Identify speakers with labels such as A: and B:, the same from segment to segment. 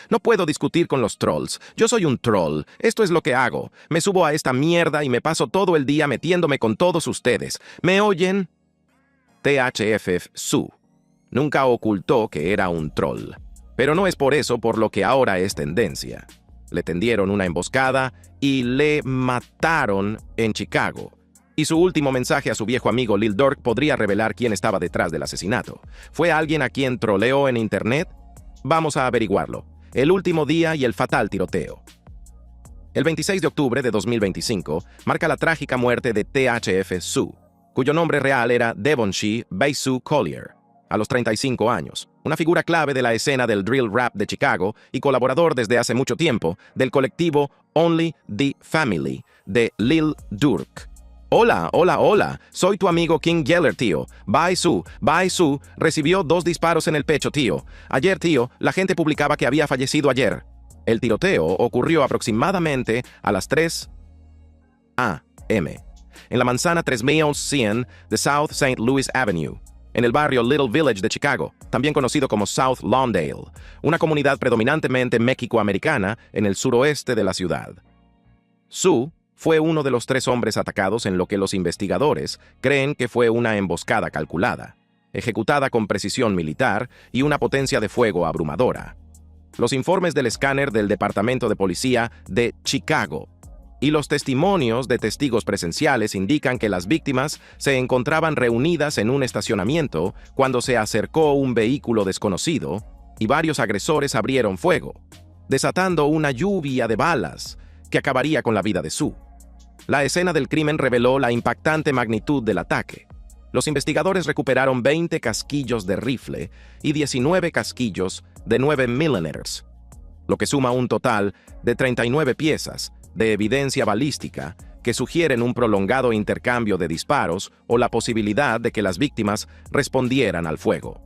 A: No puedo discutir con los trolls. Yo soy un troll. Esto es lo que hago. Me subo a esta mierda y me paso todo el día metiéndome con todos ustedes. ¿Me oyen? THFF Sue nunca ocultó que era un troll. Pero no es por eso por lo que ahora es tendencia. Le tendieron una emboscada y le mataron en Chicago. Y su último mensaje a su viejo amigo Lil Durk podría revelar quién estaba detrás del asesinato. ¿Fue alguien a quien troleó en internet? Vamos a averiguarlo. El último día y el fatal tiroteo. El 26 de octubre de 2025 marca la trágica muerte de THF Sue, cuyo nombre real era Devonshea Beisue Collier, a los 35 años, una figura clave de la escena del drill rap de Chicago y colaborador desde hace mucho tiempo del colectivo Only the Family de Lil Durk. Hola, soy tu amigo King Yeller, tío. Bye, recibió 2 disparos en el pecho, tío. Ayer, tío, la gente publicaba que había fallecido ayer. El tiroteo ocurrió aproximadamente a las 3 a.m. en la manzana 3100 de South St. Louis Avenue, en el barrio Little Village de Chicago, también conocido como South Lawndale, una comunidad predominantemente mexicoamericana en el suroeste de la ciudad. Sue fue uno de los 3 hombres atacados en lo que los investigadores creen que fue una emboscada calculada, ejecutada con precisión militar y una potencia de fuego abrumadora. Los informes del escáner del Departamento de Policía de Chicago y los testimonios de testigos presenciales indican que las víctimas se encontraban reunidas en un estacionamiento cuando se acercó un vehículo desconocido y varios agresores abrieron fuego, desatando una lluvia de balas que acabaría con la vida de Sue. La escena del crimen reveló la impactante magnitud del ataque. Los investigadores recuperaron 20 casquillos de rifle y 19 casquillos de 9 mm, lo que suma un total de 39 piezas de evidencia balística que sugieren un prolongado intercambio de disparos o la posibilidad de que las víctimas respondieran al fuego.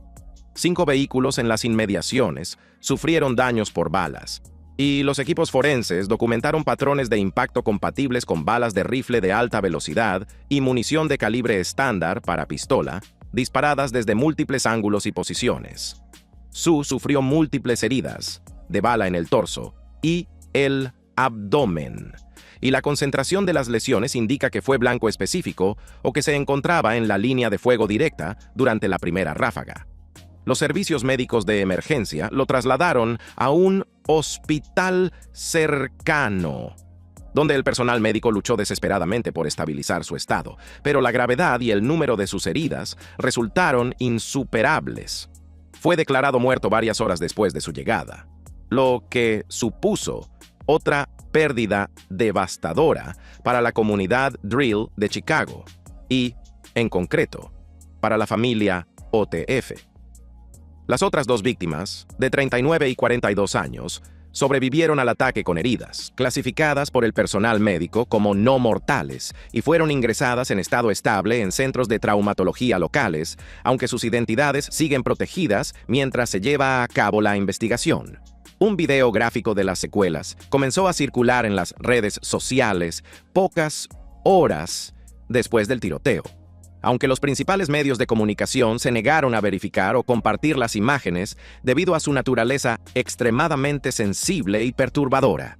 A: 5 vehículos en las inmediaciones sufrieron daños por balas, y los equipos forenses documentaron patrones de impacto compatibles con balas de rifle de alta velocidad y munición de calibre estándar para pistola, disparadas desde múltiples ángulos y posiciones. Sue sufrió múltiples heridas de bala en el torso y el abdomen, y la concentración de las lesiones indica que fue blanco específico o que se encontraba en la línea de fuego directa durante la primera ráfaga. Los servicios médicos de emergencia lo trasladaron a un hospital cercano, donde el personal médico luchó desesperadamente por estabilizar su estado, pero la gravedad y el número de sus heridas resultaron insuperables. Fue declarado muerto varias horas después de su llegada, lo que supuso otra pérdida devastadora para la comunidad drill de Chicago y, en concreto, para la familia OTF. Las otras 2 víctimas, de 39 y 42 años, sobrevivieron al ataque con heridas, clasificadas por el personal médico como no mortales, y fueron ingresadas en estado estable en centros de traumatología locales, aunque sus identidades siguen protegidas mientras se lleva a cabo la investigación. Un video gráfico de las secuelas comenzó a circular en las redes sociales pocas horas después del tiroteo, aunque los principales medios de comunicación se negaron a verificar o compartir las imágenes debido a su naturaleza extremadamente sensible y perturbadora.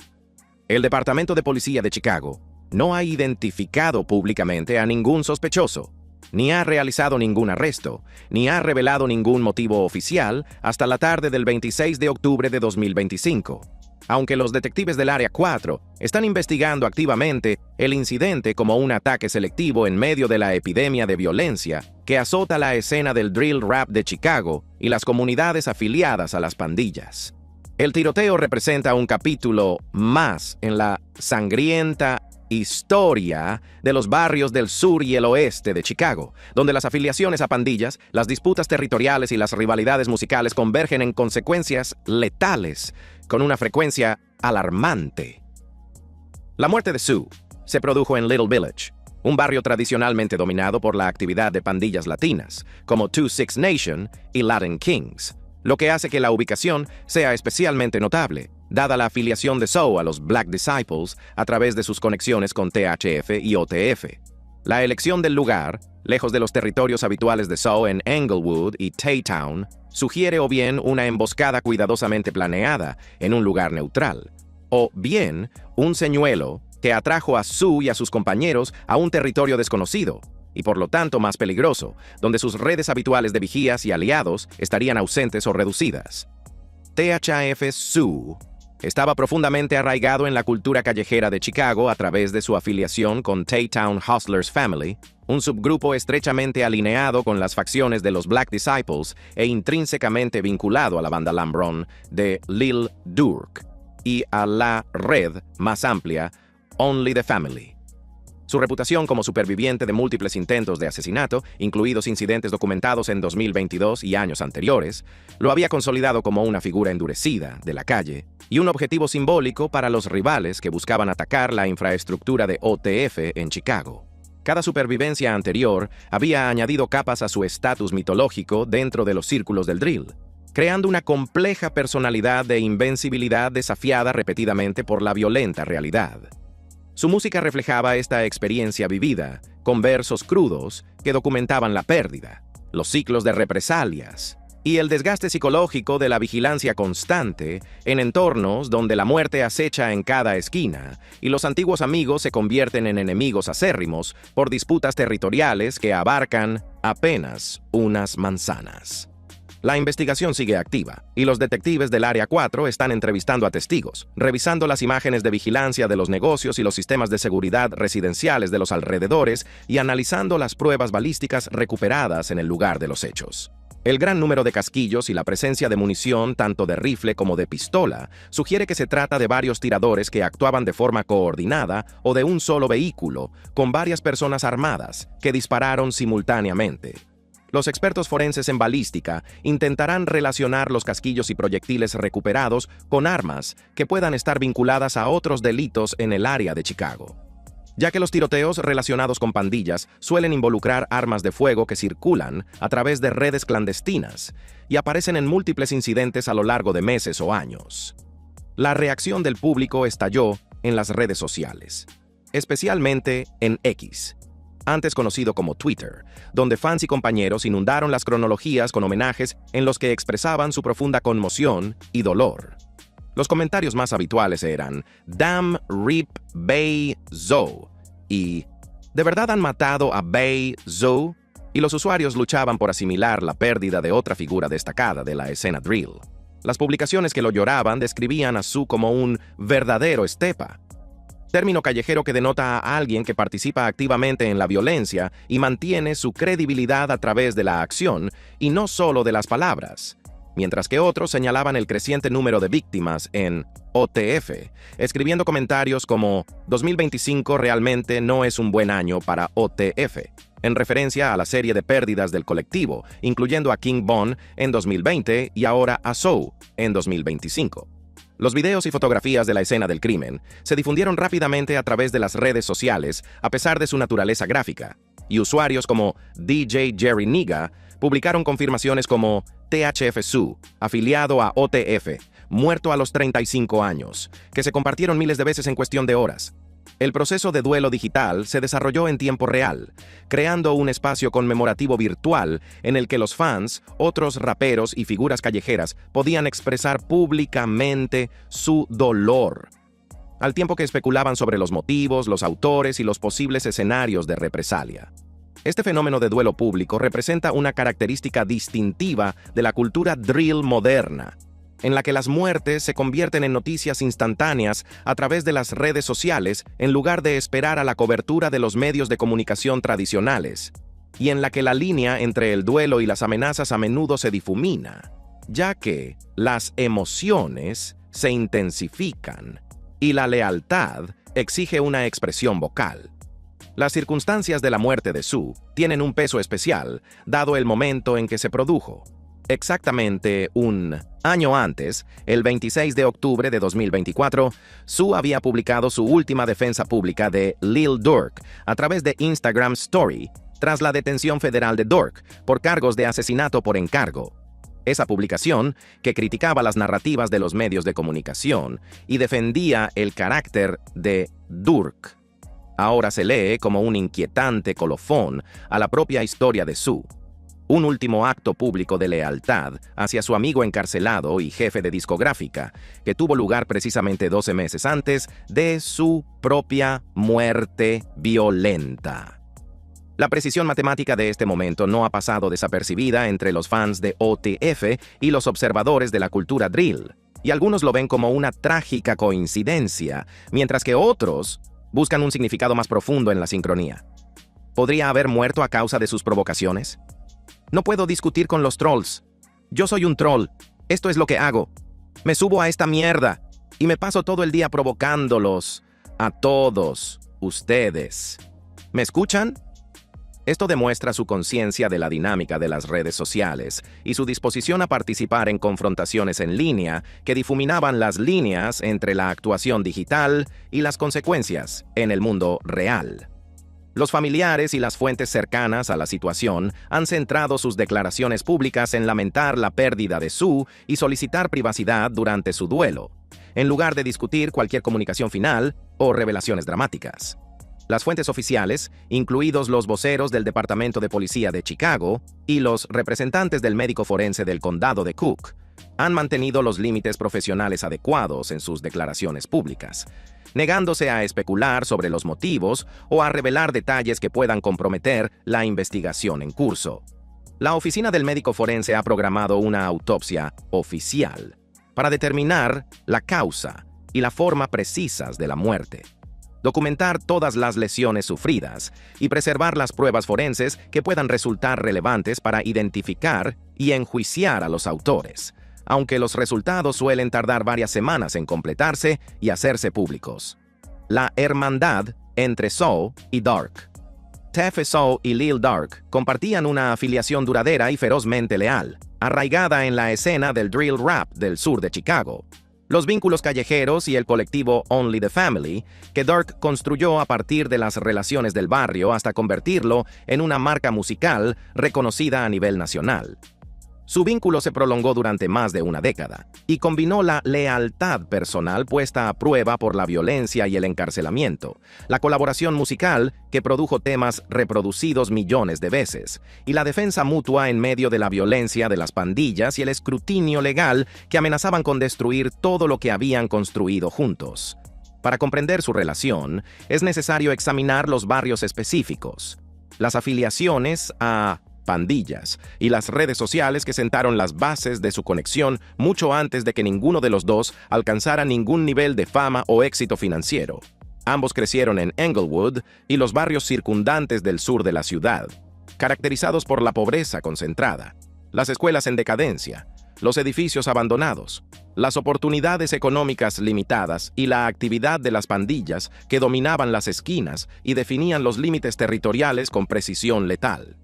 A: El Departamento de Policía de Chicago no ha identificado públicamente a ningún sospechoso, ni ha realizado ningún arresto, ni ha revelado ningún motivo oficial hasta la tarde del 26 de octubre de 2025. Aunque los detectives del Área 4 están investigando activamente el incidente como un ataque selectivo en medio de la epidemia de violencia que azota la escena del drill rap de Chicago y las comunidades afiliadas a las pandillas. El tiroteo representa un capítulo más en la sangrienta historia de los barrios del sur y el oeste de Chicago, donde las afiliaciones a pandillas, las disputas territoriales y las rivalidades musicales convergen en consecuencias letales con una frecuencia alarmante. La muerte de Sue se produjo en Little Village, un barrio tradicionalmente dominado por la actividad de pandillas latinas, como 2-6 Nation y Latin Kings, lo que hace que la ubicación sea especialmente notable, dada la afiliación de Sue a los Black Disciples a través de sus conexiones con THF y OTF. La elección del lugar, lejos de los territorios habituales de Sue en Englewood y Taytown, sugiere o bien una emboscada cuidadosamente planeada en un lugar neutral, o bien un señuelo que atrajo a Sue y a sus compañeros a un territorio desconocido, y por lo tanto más peligroso, donde sus redes habituales de vigías y aliados estarían ausentes o reducidas. THF Sue estaba profundamente arraigado en la cultura callejera de Chicago a través de su afiliación con Taytown Hustlers Family, un subgrupo estrechamente alineado con las facciones de los Black Disciples e intrínsecamente vinculado a la banda Lambron de Lil Durk y a la red más amplia, Only the Family. Su reputación como superviviente de múltiples intentos de asesinato, incluidos incidentes documentados en 2022 y años anteriores, lo había consolidado como una figura endurecida de la calle y un objetivo simbólico para los rivales que buscaban atacar la infraestructura de OTF en Chicago. Cada supervivencia anterior había añadido capas a su estatus mitológico dentro de los círculos del drill, creando una compleja personalidad de invencibilidad desafiada repetidamente por la violenta realidad. Su música reflejaba esta experiencia vivida, con versos crudos que documentaban la pérdida, los ciclos de represalias y el desgaste psicológico de la vigilancia constante en entornos donde la muerte acecha en cada esquina y los antiguos amigos se convierten en enemigos acérrimos por disputas territoriales que abarcan apenas unas manzanas. La investigación sigue activa, y los detectives del Área 4 están entrevistando a testigos, revisando las imágenes de vigilancia de los negocios y los sistemas de seguridad residenciales de los alrededores y analizando las pruebas balísticas recuperadas en el lugar de los hechos. El gran número de casquillos y la presencia de munición, tanto de rifle como de pistola, sugiere que se trata de varios tiradores que actuaban de forma coordinada o de un solo vehículo, con varias personas armadas, que dispararon simultáneamente. Los expertos forenses en balística intentarán relacionar los casquillos y proyectiles recuperados con armas que puedan estar vinculadas a otros delitos en el área de Chicago, ya que los tiroteos relacionados con pandillas suelen involucrar armas de fuego que circulan a través de redes clandestinas y aparecen en múltiples incidentes a lo largo de meses o años. La reacción del público estalló en las redes sociales, especialmente en X, antes conocido como Twitter, donde fans y compañeros inundaron las cronologías con homenajes en los que expresaban su profunda conmoción y dolor. Los comentarios más habituales eran "Damn Rip Bay Zoe" y "¿De verdad han matado a Bay Zoe?", y los usuarios luchaban por asimilar la pérdida de otra figura destacada de la escena drill. Las publicaciones que lo lloraban describían a Sue como un verdadero estepa, término callejero que denota a alguien que participa activamente en la violencia y mantiene su credibilidad a través de la acción y no solo de las palabras, mientras que otros señalaban el creciente número de víctimas en OTF, escribiendo comentarios como "2025 realmente no es un buen año para OTF", en referencia a la serie de pérdidas del colectivo, incluyendo a King Von en 2020 y ahora a Sue en 2025. Los videos y fotografías de la escena del crimen se difundieron rápidamente a través de las redes sociales a pesar de su naturaleza gráfica, y usuarios como DJ Jerry Niga publicaron confirmaciones como THF Sue, afiliado a OTF, muerto a los 35 años, que se compartieron miles de veces en cuestión de horas. El proceso de duelo digital se desarrolló en tiempo real, creando un espacio conmemorativo virtual en el que los fans, otros raperos y figuras callejeras podían expresar públicamente su dolor, al tiempo que especulaban sobre los motivos, los autores y los posibles escenarios de represalia. Este fenómeno de duelo público representa una característica distintiva de la cultura drill moderna, en la que las muertes se convierten en noticias instantáneas a través de las redes sociales en lugar de esperar a la cobertura de los medios de comunicación tradicionales, y en la que la línea entre el duelo y las amenazas a menudo se difumina, ya que las emociones se intensifican y la lealtad exige una expresión vocal. Las circunstancias de la muerte de Sue tienen un peso especial, dado el momento en que se produjo. Exactamente un año antes, el 26 de octubre de 2024, Sue había publicado su última defensa pública de Lil Durk a través de Instagram Story, tras la detención federal de Durk por cargos de asesinato por encargo. Esa publicación, que criticaba las narrativas de los medios de comunicación y defendía el carácter de Durk, ahora se lee como un inquietante colofón a la propia historia de Sue. Un último acto público de lealtad hacia su amigo encarcelado y jefe de discográfica, que tuvo lugar precisamente 12 meses antes de su propia muerte violenta. La precisión matemática de este momento no ha pasado desapercibida entre los fans de OTF y los observadores de la cultura drill, y algunos lo ven como una trágica coincidencia, mientras que otros buscan un significado más profundo en la sincronía. ¿Podría haber muerto a causa de sus provocaciones? No puedo discutir con los trolls. Yo soy un troll. Esto es lo que hago. Me subo a esta mierda y me paso todo el día provocándolos a todos ustedes. ¿Me escuchan? Esto demuestra su conciencia de la dinámica de las redes sociales y su disposición a participar en confrontaciones en línea que difuminaban las líneas entre la actuación digital y las consecuencias en el mundo real. Los familiares y las fuentes cercanas a la situación han centrado sus declaraciones públicas en lamentar la pérdida de Sue y solicitar privacidad durante su duelo, en lugar de discutir cualquier comunicación final o revelaciones dramáticas. Las fuentes oficiales, incluidos los voceros del Departamento de Policía de Chicago y los representantes del médico forense del condado de Cook, han mantenido los límites profesionales adecuados en sus declaraciones públicas, negándose a especular sobre los motivos o a revelar detalles que puedan comprometer la investigación en curso. La oficina del médico forense ha programado una autopsia oficial para determinar la causa y la forma precisas de la muerte, documentar todas las lesiones sufridas y preservar las pruebas forenses que puedan resultar relevantes para identificar y enjuiciar a los autores, aunque los resultados suelen tardar varias semanas en completarse y hacerse públicos. La hermandad entre Sue y Dark. Tef Sue y Lil Dark compartían una afiliación duradera y ferozmente leal, arraigada en la escena del drill rap del sur de Chicago. Los vínculos callejeros y el colectivo Only the Family, que Dark construyó a partir de las relaciones del barrio hasta convertirlo en una marca musical reconocida a nivel nacional. Su vínculo se prolongó durante más de una década y combinó la lealtad personal puesta a prueba por la violencia y el encarcelamiento, la colaboración musical que produjo temas reproducidos millones de veces, y la defensa mutua en medio de la violencia de las pandillas y el escrutinio legal que amenazaban con destruir todo lo que habían construido juntos. Para comprender su relación, es necesario examinar los barrios específicos, las afiliaciones a pandillas y las redes sociales que sentaron las bases de su conexión mucho antes de que ninguno de los dos alcanzara ningún nivel de fama o éxito financiero. Ambos crecieron en Englewood y los barrios circundantes del sur de la ciudad, caracterizados por la pobreza concentrada, las escuelas en decadencia, los edificios abandonados, las oportunidades económicas limitadas y la actividad de las pandillas que dominaban las esquinas y definían los límites territoriales con precisión letal.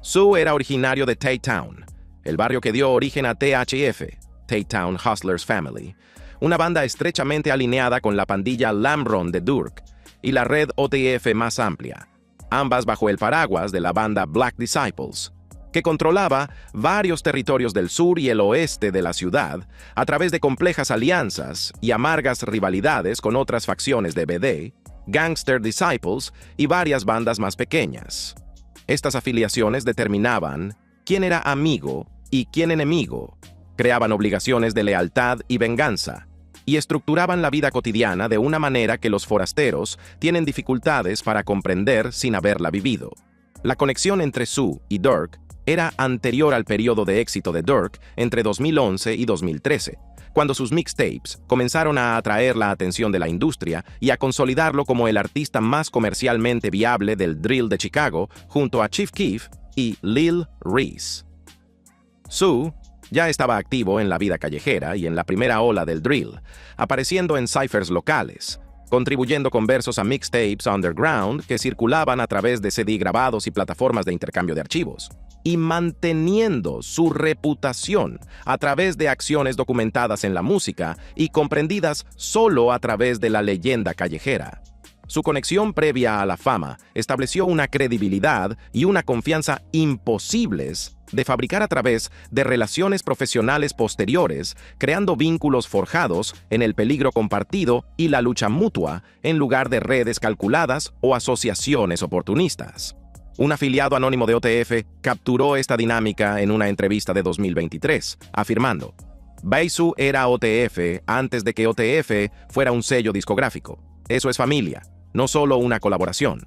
A: Sue era originario de T-Town, el barrio que dio origen a THF, T-Town Hustlers Family, una banda estrechamente alineada con la pandilla Lamron de Durk y la red OTF más amplia, ambas bajo el paraguas de la banda Black Disciples, que controlaba varios territorios del sur y el oeste de la ciudad a través de complejas alianzas y amargas rivalidades con otras facciones de BD, Gangster Disciples y varias bandas más pequeñas. Estas afiliaciones determinaban quién era amigo y quién enemigo, creaban obligaciones de lealtad y venganza, y estructuraban la vida cotidiana de una manera que los forasteros tienen dificultades para comprender sin haberla vivido. La conexión entre Sue y Durk era anterior al periodo de éxito de Durk entre 2011 y 2013, cuando sus mixtapes comenzaron a atraer la atención de la industria y a consolidarlo como el artista más comercialmente viable del drill de Chicago, junto a Chief Keef y Lil Reese. Sue ya estaba activo en la vida callejera y en la primera ola del drill, apareciendo en cyphers locales, contribuyendo con versos a mixtapes underground que circulaban a través de CD grabados y plataformas de intercambio de archivos, y manteniendo su reputación a través de acciones documentadas en la música y comprendidas solo a través de la leyenda callejera. Su conexión previa a la fama estableció una credibilidad y una confianza imposibles de fabricar a través de relaciones profesionales posteriores, creando vínculos forjados en el peligro compartido y la lucha mutua en lugar de redes calculadas o asociaciones oportunistas. Un afiliado anónimo de OTF capturó esta dinámica en una entrevista de 2023, afirmando: Beisu era OTF antes de que OTF fuera un sello discográfico. Eso es familia, no solo una colaboración.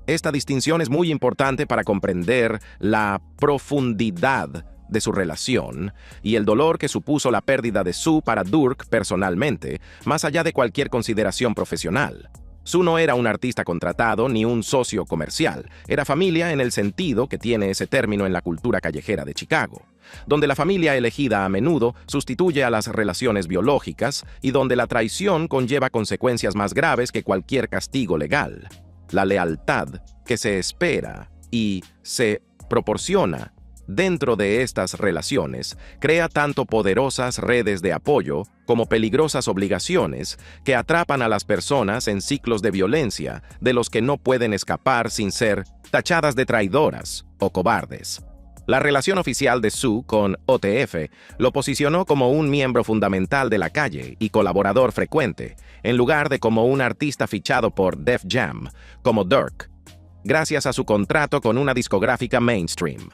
A: Esta distinción es muy importante para comprender la profundidad de su relación y el dolor que supuso la pérdida de Su para Durk personalmente, más allá de cualquier consideración profesional. Su no era un artista contratado ni un socio comercial, era familia en el sentido que tiene ese término en la cultura callejera de Chicago, donde la familia elegida a menudo sustituye a las relaciones biológicas y donde la traición conlleva consecuencias más graves que cualquier castigo legal. La lealtad que se espera y se proporciona dentro de estas relaciones crea tanto poderosas redes de apoyo como peligrosas obligaciones que atrapan a las personas en ciclos de violencia de los que no pueden escapar sin ser tachadas de traidoras o cobardes. La relación oficial de Su con OTF lo posicionó como un miembro fundamental de la calle y colaborador frecuente, en lugar de como un artista fichado por Def Jam, como Durk, gracias a su contrato con una discográfica mainstream.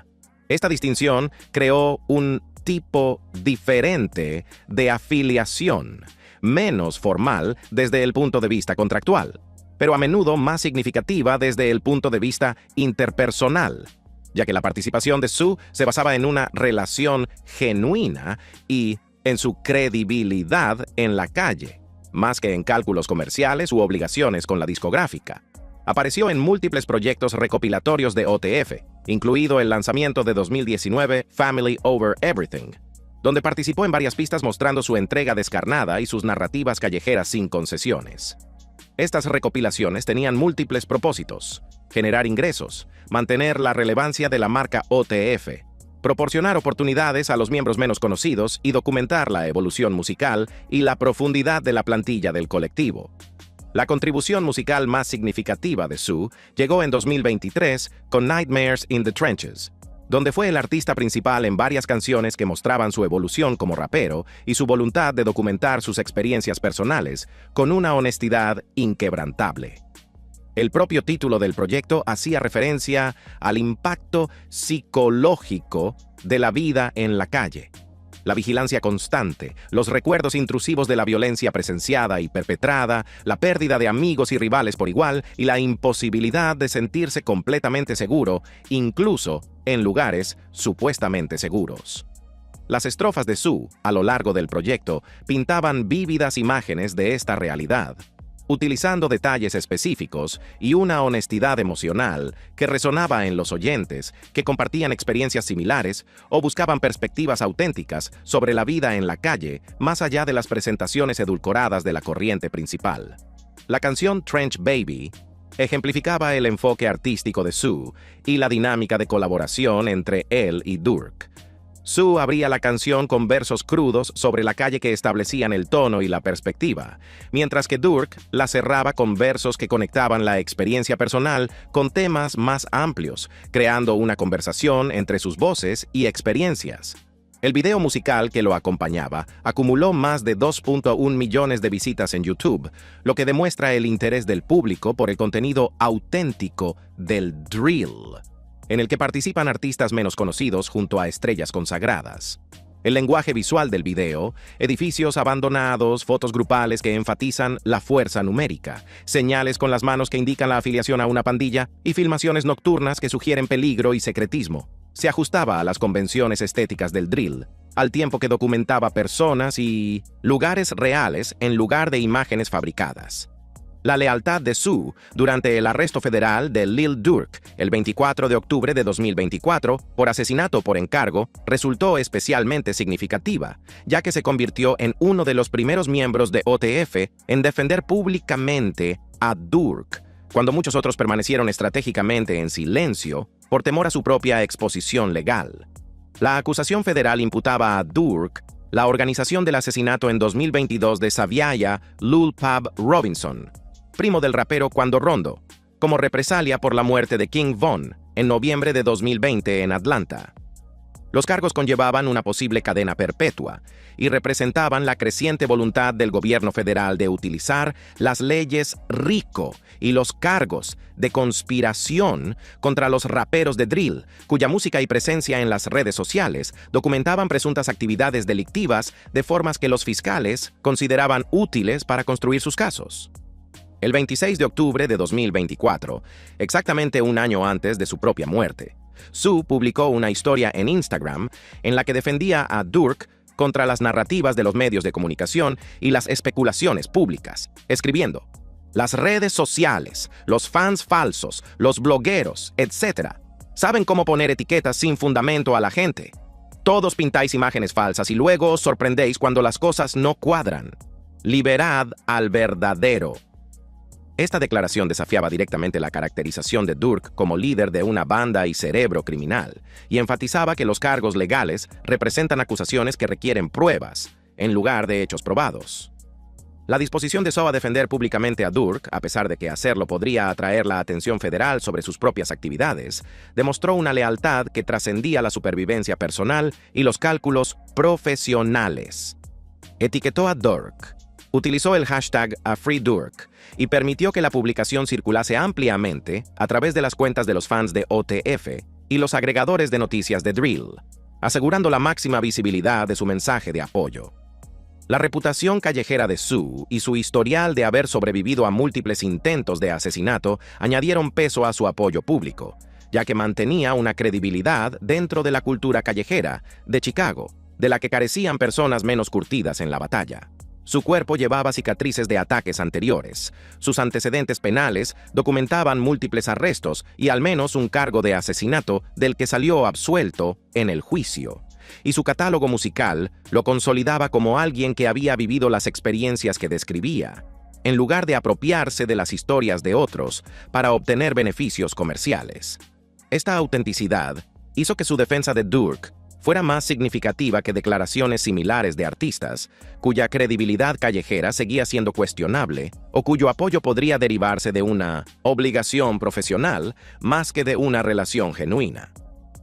A: Esta distinción creó un tipo diferente de afiliación, menos formal desde el punto de vista contractual, pero a menudo más significativa desde el punto de vista interpersonal, ya que la participación de Su se basaba en una relación genuina y en su credibilidad en la calle, más que en cálculos comerciales u obligaciones con la discográfica. Apareció en múltiples proyectos recopilatorios de OTF, incluido el lanzamiento de 2019 Family Over Everything, donde participó en varias pistas mostrando su entrega descarnada y sus narrativas callejeras sin concesiones. Estas recopilaciones tenían múltiples propósitos: generar ingresos, mantener la relevancia de la marca OTF, proporcionar oportunidades a los miembros menos conocidos y documentar la evolución musical y la profundidad de la plantilla del colectivo. La contribución musical más significativa de Su llegó en 2023 con Nightmares in the Trenches, donde fue el artista principal en varias canciones que mostraban su evolución como rapero y su voluntad de documentar sus experiencias personales con una honestidad inquebrantable. El propio título del proyecto hacía referencia al impacto psicológico de la vida en la calle. La vigilancia constante, los recuerdos intrusivos de la violencia presenciada y perpetrada, la pérdida de amigos y rivales por igual y la imposibilidad de sentirse completamente seguro, incluso en lugares supuestamente seguros. Las estrofas de Su, a lo largo del proyecto, pintaban vívidas imágenes de esta realidad, utilizando detalles específicos y una honestidad emocional que resonaba en los oyentes que compartían experiencias similares o buscaban perspectivas auténticas sobre la vida en la calle más allá de las presentaciones edulcoradas de la corriente principal. La canción Trench Baby ejemplificaba el enfoque artístico de Su y la dinámica de colaboración entre él y Durk. Su abría la canción con versos crudos sobre la calle que establecían el tono y la perspectiva, mientras que Durk la cerraba con versos que conectaban la experiencia personal con temas más amplios, creando una conversación entre sus voces y experiencias. El video musical que lo acompañaba acumuló más de 2.1 millones de visitas en YouTube, lo que demuestra el interés del público por el contenido auténtico del drill, en el que participan artistas menos conocidos junto a estrellas consagradas. El lenguaje visual del video, edificios abandonados, fotos grupales que enfatizan la fuerza numérica, señales con las manos que indican la afiliación a una pandilla y filmaciones nocturnas que sugieren peligro y secretismo, se ajustaba a las convenciones estéticas del drill, al tiempo que documentaba personas y lugares reales en lugar de imágenes fabricadas. La lealtad de Su durante el arresto federal de Lil Durk el 24 de octubre de 2024 por asesinato por encargo resultó especialmente significativa, ya que se convirtió en uno de los primeros miembros de OTF en defender públicamente a Durk, cuando muchos otros permanecieron estratégicamente en silencio por temor a su propia exposición legal. La acusación federal imputaba a Durk la organización del asesinato en 2022 de Saviaya Lulpab Robinson, primo del rapero Quando Rondo, como represalia por la muerte de King Von en noviembre de 2020 en Atlanta. Los cargos conllevaban una posible cadena perpetua y representaban la creciente voluntad del gobierno federal de utilizar las leyes RICO y los cargos de conspiración contra los raperos de drill, cuya música y presencia en las redes sociales documentaban presuntas actividades delictivas de formas que los fiscales consideraban útiles para construir sus casos. El 26 de octubre de 2024, exactamente un año antes de su propia muerte, Sue publicó una historia en Instagram en la que defendía a Durk contra las narrativas de los medios de comunicación y las especulaciones públicas, escribiendo: "Las redes sociales, los fans falsos, los blogueros, etc., saben cómo poner etiquetas sin fundamento a la gente. Todos pintáis imágenes falsas y luego os sorprendéis cuando las cosas no cuadran. Liberad al verdadero". Esta declaración desafiaba directamente la caracterización de Durk como líder de una banda y cerebro criminal, y enfatizaba que los cargos legales representan acusaciones que requieren pruebas, en lugar de hechos probados. La disposición de Sue a defender públicamente a Durk, a pesar de que hacerlo podría atraer la atención federal sobre sus propias actividades, demostró una lealtad que trascendía la supervivencia personal y los cálculos profesionales. Etiquetó a Durk, utilizó el hashtag #AFreeDurk y permitió que la publicación circulase ampliamente a través de las cuentas de los fans de OTF y los agregadores de noticias de Drill, asegurando la máxima visibilidad de su mensaje de apoyo. La reputación callejera de Sue y su historial de haber sobrevivido a múltiples intentos de asesinato añadieron peso a su apoyo público, ya que mantenía una credibilidad dentro de la cultura callejera de Chicago, de la que carecían personas menos curtidas en la batalla. Su cuerpo llevaba cicatrices de ataques anteriores. Sus antecedentes penales documentaban múltiples arrestos y al menos un cargo de asesinato del que salió absuelto en el juicio. Y su catálogo musical lo consolidaba como alguien que había vivido las experiencias que describía, en lugar de apropiarse de las historias de otros para obtener beneficios comerciales. Esta autenticidad hizo que su defensa de Durk fuera más significativa que declaraciones similares de artistas, cuya credibilidad callejera seguía siendo cuestionable o cuyo apoyo podría derivarse de una obligación profesional más que de una relación genuina.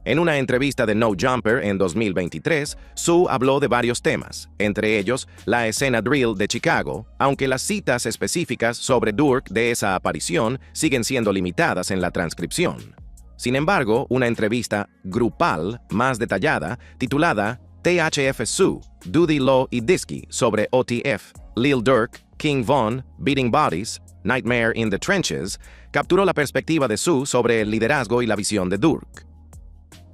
A: En una entrevista de No Jumper en 2023, Sue habló de varios temas, entre ellos la escena drill de Chicago, aunque las citas específicas sobre Durk de esa aparición siguen siendo limitadas en la transcripción. Sin embargo, una entrevista grupal más detallada, titulada THF Sue, Doody Lo y Disky sobre OTF, Lil Durk, King Von, Beating Bodies, Nightmare in the Trenches, capturó la perspectiva de Sue sobre el liderazgo y la visión de Durk.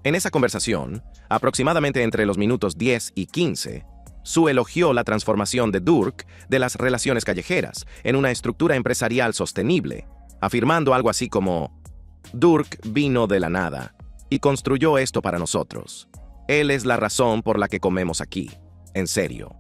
A: En esa conversación, aproximadamente entre los minutos 10 y 15, Sue elogió la transformación de Durk de las relaciones callejeras en una estructura empresarial sostenible, afirmando algo así como: "Durk vino de la nada y construyó esto para nosotros. Él es la razón por la que comemos aquí. En serio".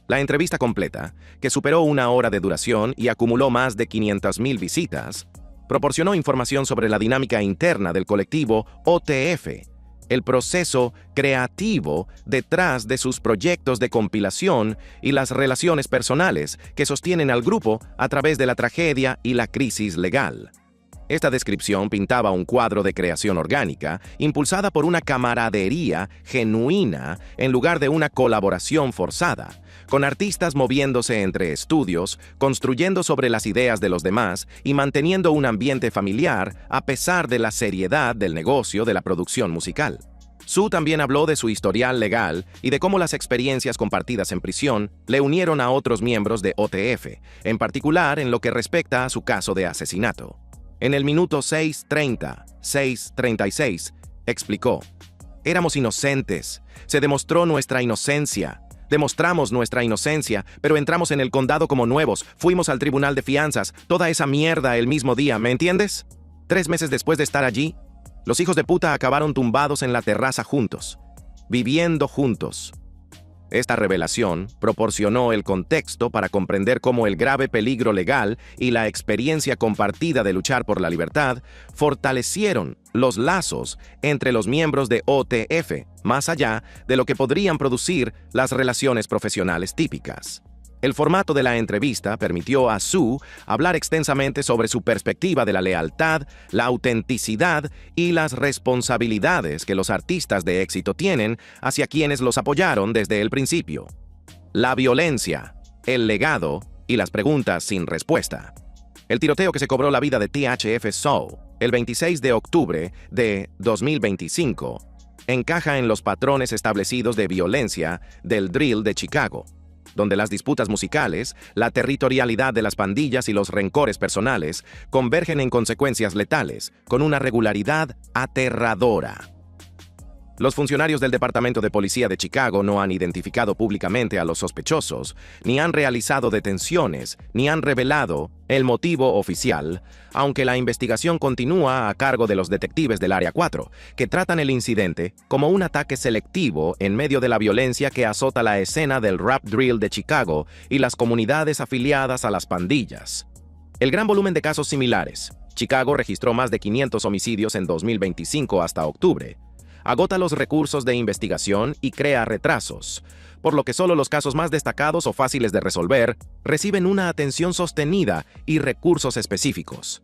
A: La entrevista completa, que superó una hora de duración y acumuló más de 500,000 visitas, proporcionó información sobre la dinámica interna del colectivo OTF, el proceso creativo detrás de sus proyectos de compilación y las relaciones personales que sostienen al grupo a través de la tragedia y la crisis legal. Esta descripción pintaba un cuadro de creación orgánica, impulsada por una camaradería genuina en lugar de una colaboración forzada, con artistas moviéndose entre estudios, construyendo sobre las ideas de los demás y manteniendo un ambiente familiar a pesar de la seriedad del negocio de la producción musical. Sue también habló de su historial legal y de cómo las experiencias compartidas en prisión le unieron a otros miembros de OTF, en particular en lo que respecta a su caso de asesinato. En el minuto 6:36, explicó: "Éramos inocentes. Se demostró nuestra inocencia. Demostramos nuestra inocencia, pero entramos en el condado como nuevos, fuimos al tribunal de fianzas, toda esa mierda el mismo día, ¿me entiendes? 3 meses después de estar allí, los hijos de puta acabaron tumbados en la terraza juntos, viviendo juntos". Esta revelación proporcionó el contexto para comprender cómo el grave peligro legal y la experiencia compartida de luchar por la libertad fortalecieron los lazos entre los miembros de OTF, más allá de lo que podrían producir las relaciones profesionales típicas. El formato de la entrevista permitió a Sue hablar extensamente sobre su perspectiva de la lealtad, la autenticidad y las responsabilidades que los artistas de éxito tienen hacia quienes los apoyaron desde el principio. La violencia, el legado y las preguntas sin respuesta. El tiroteo que se cobró la vida de THF Sue el 26 de octubre de 2025 encaja en los patrones establecidos de violencia del drill de Chicago, donde las disputas musicales, la territorialidad de las pandillas y los rencores personales convergen en consecuencias letales, con una regularidad aterradora. Los funcionarios del Departamento de Policía de Chicago no han identificado públicamente a los sospechosos, ni han realizado detenciones, ni han revelado el motivo oficial, aunque la investigación continúa a cargo de los detectives del Área 4, que tratan el incidente como un ataque selectivo en medio de la violencia que azota la escena del rap drill de Chicago y las comunidades afiliadas a las pandillas. El gran volumen de casos similares, Chicago registró más de 500 homicidios en 2025 hasta octubre, agota los recursos de investigación y crea retrasos, por lo que solo los casos más destacados o fáciles de resolver reciben una atención sostenida y recursos específicos.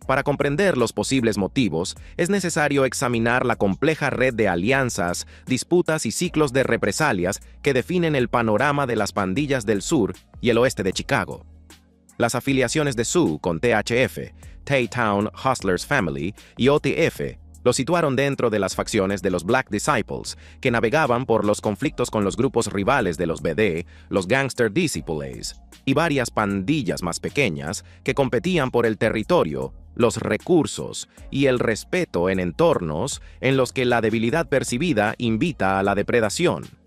A: Para comprender los posibles motivos, es necesario examinar la compleja red de alianzas, disputas y ciclos de represalias que definen el panorama de las pandillas del sur y el oeste de Chicago. Las afiliaciones de Sue con THF, T-Town Hustlers Family y OTF lo situaron dentro de las facciones de los Black Disciples, que navegaban por los conflictos con los grupos rivales de los BD, los Gangster Disciples, y varias pandillas más pequeñas que competían por el territorio, los recursos y el respeto en entornos en los que la debilidad percibida invita a la depredación.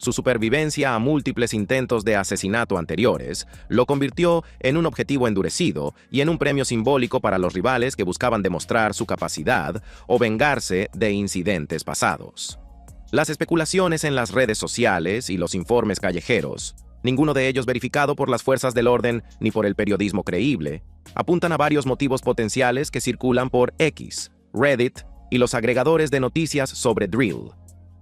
A: Su supervivencia a múltiples intentos de asesinato anteriores lo convirtió en un objetivo endurecido y en un premio simbólico para los rivales que buscaban demostrar su capacidad o vengarse de incidentes pasados. Las especulaciones en las redes sociales y los informes callejeros, ninguno de ellos verificado por las fuerzas del orden ni por el periodismo creíble, apuntan a varios motivos potenciales que circulan por X, Reddit y los agregadores de noticias sobre drill.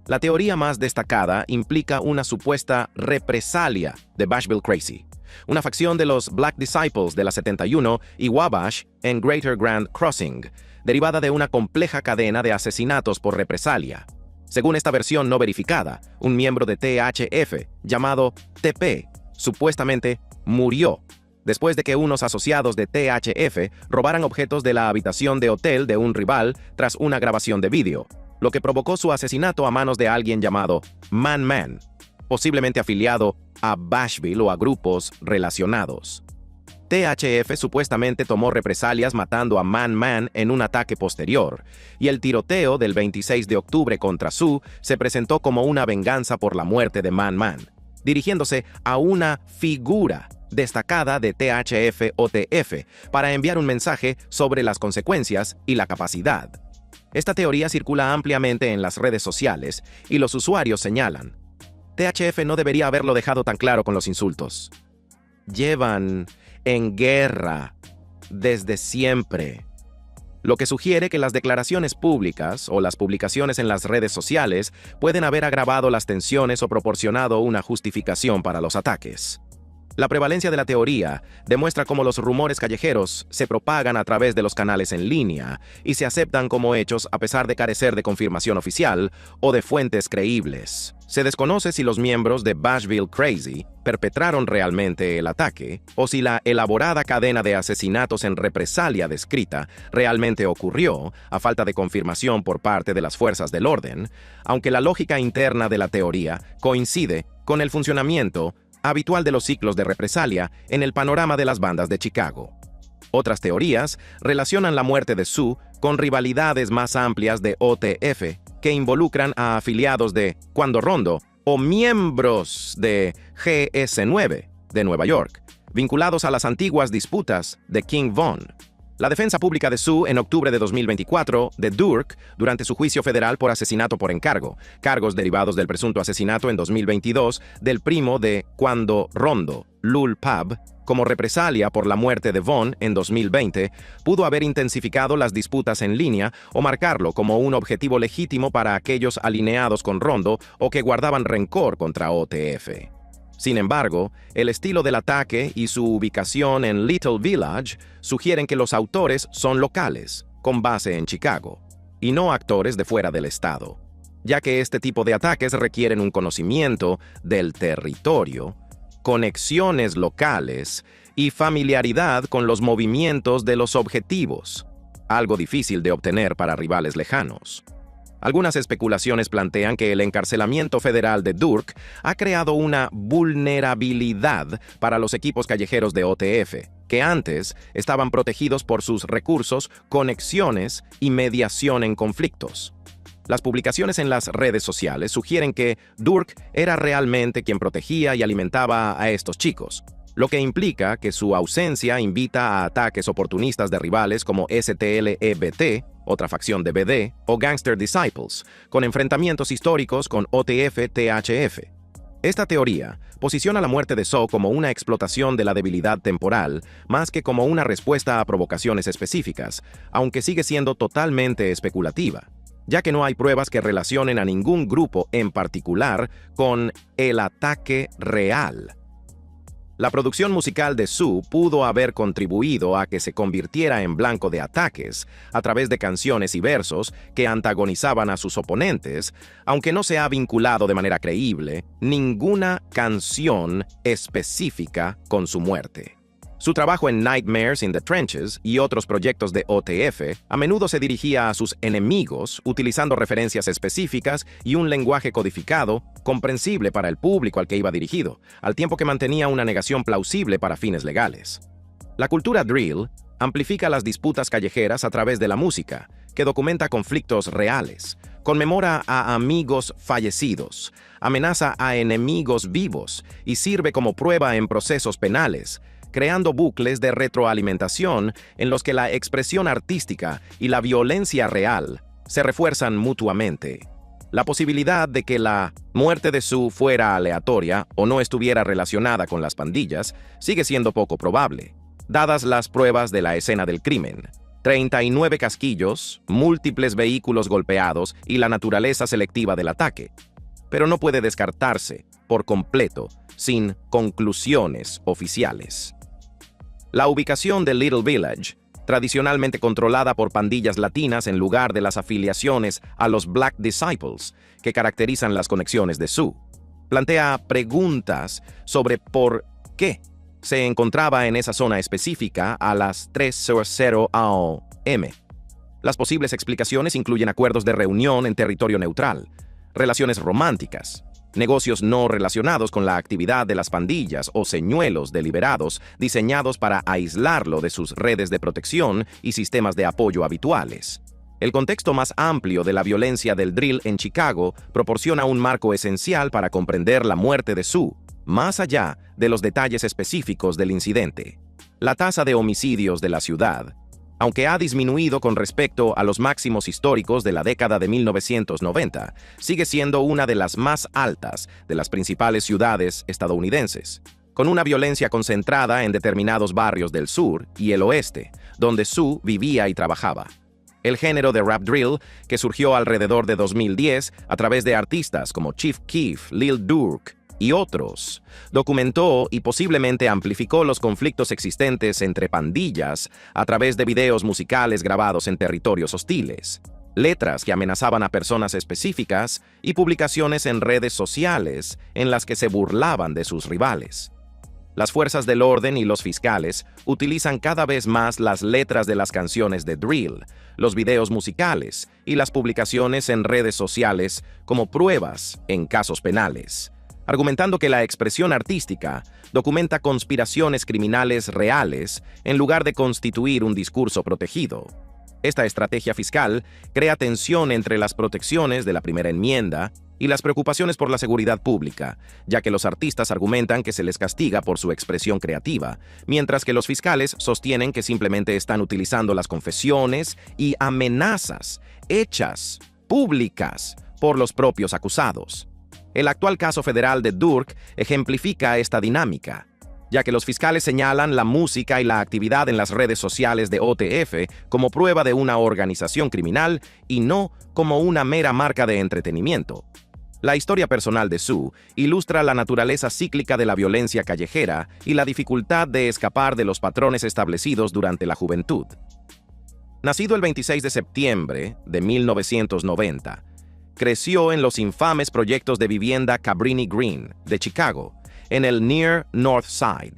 A: La teoría más destacada implica una supuesta represalia de Bashville Crazy, una facción de los Black Disciples de la 71 y Wabash en Greater Grand Crossing, derivada de una compleja cadena de asesinatos por represalia. Según esta versión no verificada, un miembro de THF, llamado TP, supuestamente murió después de que unos asociados de THF robaran objetos de la habitación de hotel de un rival tras una grabación de vídeo, lo que provocó su asesinato a manos de alguien llamado Man Man, posiblemente afiliado a Bashville o a grupos relacionados. THF supuestamente tomó represalias matando a Man Man en un ataque posterior, y el tiroteo del 26 de octubre contra Sue se presentó como una venganza por la muerte de Man Man, dirigiéndose a una figura destacada de THF-OTF para enviar un mensaje sobre las consecuencias y la capacidad. Esta teoría circula ampliamente en las redes sociales y los usuarios señalan: THF no debería haberlo dejado tan claro con los insultos. Llevan en guerra desde siempre, lo que sugiere que las declaraciones públicas o las publicaciones en las redes sociales pueden haber agravado las tensiones o proporcionado una justificación para los ataques. La prevalencia de la teoría demuestra cómo los rumores callejeros se propagan a través de los canales en línea y se aceptan como hechos a pesar de carecer de confirmación oficial o de fuentes creíbles. Se desconoce si los miembros de Bashville Crazy perpetraron realmente el ataque o si la elaborada cadena de asesinatos en represalia descrita realmente ocurrió, a falta de confirmación por parte de las fuerzas del orden, aunque la lógica interna de la teoría coincide con el funcionamiento habitual de los ciclos de represalia en el panorama de las bandas de Chicago. Otras teorías relacionan la muerte de Sue con rivalidades más amplias de OTF que involucran a afiliados de Cuando Rondo o miembros de GS9 de Nueva York, vinculados a las antiguas disputas de King Von. La defensa pública de Sue en octubre de 2024 de Durk durante su juicio federal por asesinato por encargo, cargos derivados del presunto asesinato en 2022 del primo de Cuando Rondo, Lul Pab, como represalia por la muerte de Von en 2020, pudo haber intensificado las disputas en línea o marcarlo como un objetivo legítimo para aquellos alineados con Rondo o que guardaban rencor contra OTF. Sin embargo, el estilo del ataque y su ubicación en Little Village sugieren que los autores son locales, con base en Chicago, y no actores de fuera del estado, ya que este tipo de ataques requieren un conocimiento del territorio, conexiones locales y familiaridad con los movimientos de los objetivos, algo difícil de obtener para rivales lejanos. Algunas especulaciones plantean que el encarcelamiento federal de Durk ha creado una vulnerabilidad para los equipos callejeros de OTF, que antes estaban protegidos por sus recursos, conexiones y mediación en conflictos. Las publicaciones en las redes sociales sugieren que Durk era realmente quien protegía y alimentaba a estos chicos, lo que implica que su ausencia invita a ataques oportunistas de rivales como STLEBT, otra facción de BD, o Gangster Disciples, con enfrentamientos históricos con OTF-THF. Esta teoría posiciona la muerte de So como una explotación de la debilidad temporal, más que como una respuesta a provocaciones específicas, aunque sigue siendo totalmente especulativa, ya que no hay pruebas que relacionen a ningún grupo en particular con el ataque real. La producción musical de Sue pudo haber contribuido a que se convirtiera en blanco de ataques a través de canciones y versos que antagonizaban a sus oponentes, aunque no se ha vinculado de manera creíble ninguna canción específica con su muerte. Su trabajo en Nightmares in the Trenches y otros proyectos de OTF a menudo se dirigía a sus enemigos utilizando referencias específicas y un lenguaje codificado, comprensible para el público al que iba dirigido, al tiempo que mantenía una negación plausible para fines legales. La cultura drill amplifica las disputas callejeras a través de la música, que documenta conflictos reales, conmemora a amigos fallecidos, amenaza a enemigos vivos y sirve como prueba en procesos penales, creando bucles de retroalimentación en los que la expresión artística y la violencia real se refuerzan mutuamente. La posibilidad de que la muerte de Sue fuera aleatoria o no estuviera relacionada con las pandillas sigue siendo poco probable, dadas las pruebas de la escena del crimen. 39 casquillos, múltiples vehículos golpeados y la naturaleza selectiva del ataque. Pero no puede descartarse por completo sin conclusiones oficiales. La ubicación de Little Village, tradicionalmente controlada por pandillas latinas en lugar de las afiliaciones a los Black Disciples que caracterizan las conexiones de Sue, plantea preguntas sobre por qué se encontraba en esa zona específica a las 3:00 AM. Las posibles explicaciones incluyen acuerdos de reunión en territorio neutral, relaciones románticas, negocios no relacionados con la actividad de las pandillas o señuelos deliberados diseñados para aislarlo de sus redes de protección y sistemas de apoyo habituales. El contexto más amplio de la violencia del drill en Chicago proporciona un marco esencial para comprender la muerte de Sue, más allá de los detalles específicos del incidente. La tasa de homicidios de la ciudad, aunque ha disminuido con respecto a los máximos históricos de la década de 1990, sigue siendo una de las más altas de las principales ciudades estadounidenses, con una violencia concentrada en determinados barrios del sur y el oeste, donde Sue vivía y trabajaba. El género de rap drill, que surgió alrededor de 2010 a través de artistas como Chief Keef, Lil Durk y otros, documentó y posiblemente amplificó los conflictos existentes entre pandillas a través de videos musicales grabados en territorios hostiles, letras que amenazaban a personas específicas y publicaciones en redes sociales en las que se burlaban de sus rivales. Las fuerzas del orden y los fiscales utilizan cada vez más las letras de las canciones de drill, los videos musicales y las publicaciones en redes sociales como pruebas en casos penales, argumentando que la expresión artística documenta conspiraciones criminales reales en lugar de constituir un discurso protegido. Esta estrategia fiscal crea tensión entre las protecciones de la primera enmienda y las preocupaciones por la seguridad pública, ya que los artistas argumentan que se les castiga por su expresión creativa, mientras que los fiscales sostienen que simplemente están utilizando las confesiones y amenazas hechas públicas por los propios acusados. El actual caso federal de Durk ejemplifica esta dinámica, ya que los fiscales señalan la música y la actividad en las redes sociales de OTF como prueba de una organización criminal y no como una mera marca de entretenimiento. La historia personal de Sue ilustra la naturaleza cíclica de la violencia callejera y la dificultad de escapar de los patrones establecidos durante la juventud. Nacido el 26 de septiembre de 1990, creció en los infames proyectos de vivienda Cabrini Green de Chicago, en el Near North Side,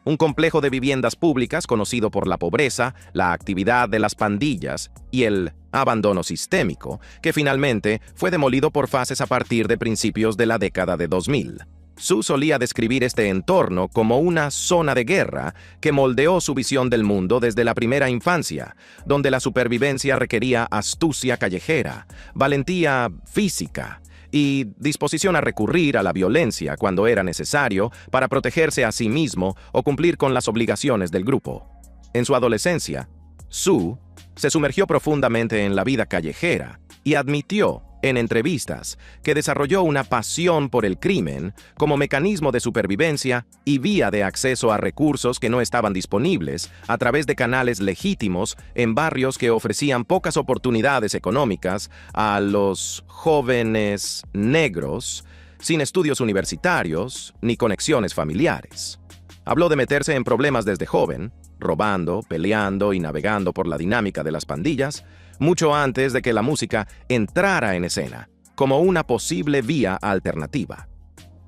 A: un complejo de viviendas públicas conocido por la pobreza, la actividad de las pandillas y el abandono sistémico, que finalmente fue demolido por fases a partir de principios de la década de 2000. Sue solía describir este entorno como una zona de guerra que moldeó su visión del mundo desde la primera infancia, donde la supervivencia requería astucia callejera, valentía física y disposición a recurrir a la violencia cuando era necesario para protegerse a sí mismo o cumplir con las obligaciones del grupo. En su adolescencia, Sue se sumergió profundamente en la vida callejera y admitió en entrevistas que desarrolló una pasión por el crimen como mecanismo de supervivencia y vía de acceso a recursos que no estaban disponibles a través de canales legítimos en barrios que ofrecían pocas oportunidades económicas a los jóvenes negros sin estudios universitarios ni conexiones familiares. Habló de meterse en problemas desde joven, robando, peleando y navegando por la dinámica de las pandillas, mucho antes de que la música entrara en escena, como una posible vía alternativa.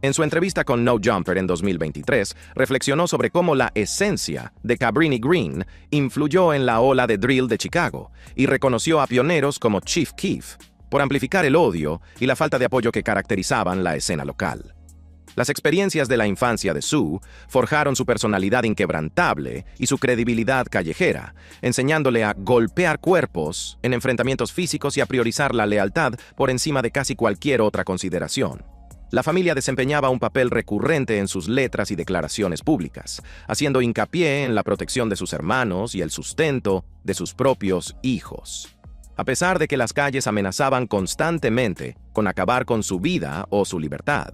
A: En su entrevista con No Jumper en 2023, reflexionó sobre cómo la esencia de Cabrini Green influyó en la ola de drill de Chicago y reconoció a pioneros como Chief Keef por amplificar el odio y la falta de apoyo que caracterizaban la escena local. Las experiencias de la infancia de Sue forjaron su personalidad inquebrantable y su credibilidad callejera, enseñándole a golpear cuerpos en enfrentamientos físicos y a priorizar la lealtad por encima de casi cualquier otra consideración. La familia desempeñaba un papel recurrente en sus letras y declaraciones públicas, haciendo hincapié en la protección de sus hermanos y el sustento de sus propios hijos. A pesar de que las calles amenazaban constantemente con acabar con su vida o su libertad.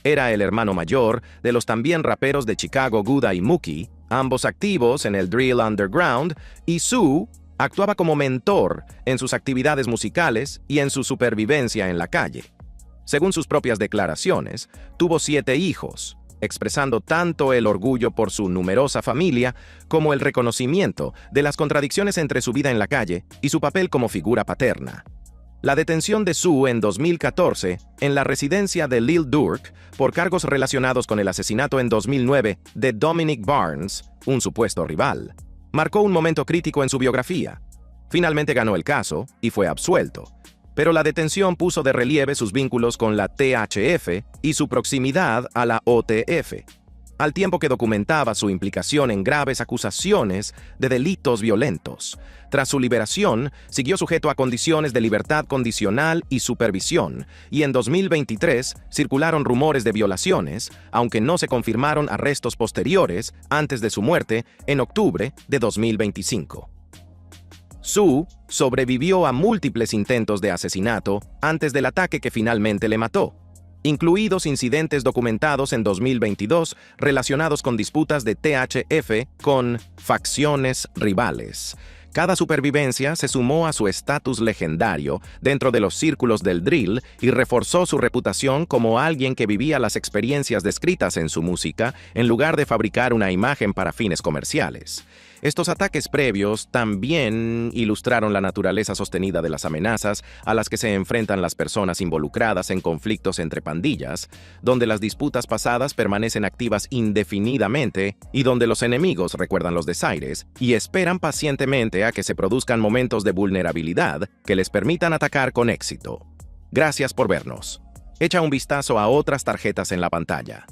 A: Era el hermano mayor de los también raperos de Chicago Gouda y Mookie, ambos activos en el drill underground, y Sue actuaba como mentor en sus actividades musicales y en su supervivencia en la calle. Según sus propias declaraciones, tuvo 7 hijos, expresando tanto el orgullo por su numerosa familia como el reconocimiento de las contradicciones entre su vida en la calle y su papel como figura paterna. La detención de Sue en 2014 en la residencia de Lil Durk por cargos relacionados con el asesinato en 2009 de Dominic Barnes, un supuesto rival, marcó un momento crítico en su biografía. Finalmente ganó el caso y fue absuelto, pero la detención puso de relieve sus vínculos con la THF y su proximidad a la OTF, al tiempo que documentaba su implicación en graves acusaciones de delitos violentos. Tras su liberación, siguió sujeto a condiciones de libertad condicional y supervisión, y en 2023 circularon rumores de violaciones, aunque no se confirmaron arrestos posteriores antes de su muerte en octubre de 2025. Sue sobrevivió a múltiples intentos de asesinato antes del ataque que finalmente le mató, incluidos incidentes documentados en 2022 relacionados con disputas de THF con facciones rivales. Cada supervivencia se sumó a su estatus legendario dentro de los círculos del drill y reforzó su reputación como alguien que vivía las experiencias descritas en su música en lugar de fabricar una imagen para fines comerciales. Estos ataques previos también ilustraron la naturaleza sostenida de las amenazas a las que se enfrentan las personas involucradas en conflictos entre pandillas, donde las disputas pasadas permanecen activas indefinidamente y donde los enemigos recuerdan los desaires y esperan pacientemente a que se produzcan momentos de vulnerabilidad que les permitan atacar con éxito. Gracias por vernos. Echa un vistazo a otras tarjetas en la pantalla.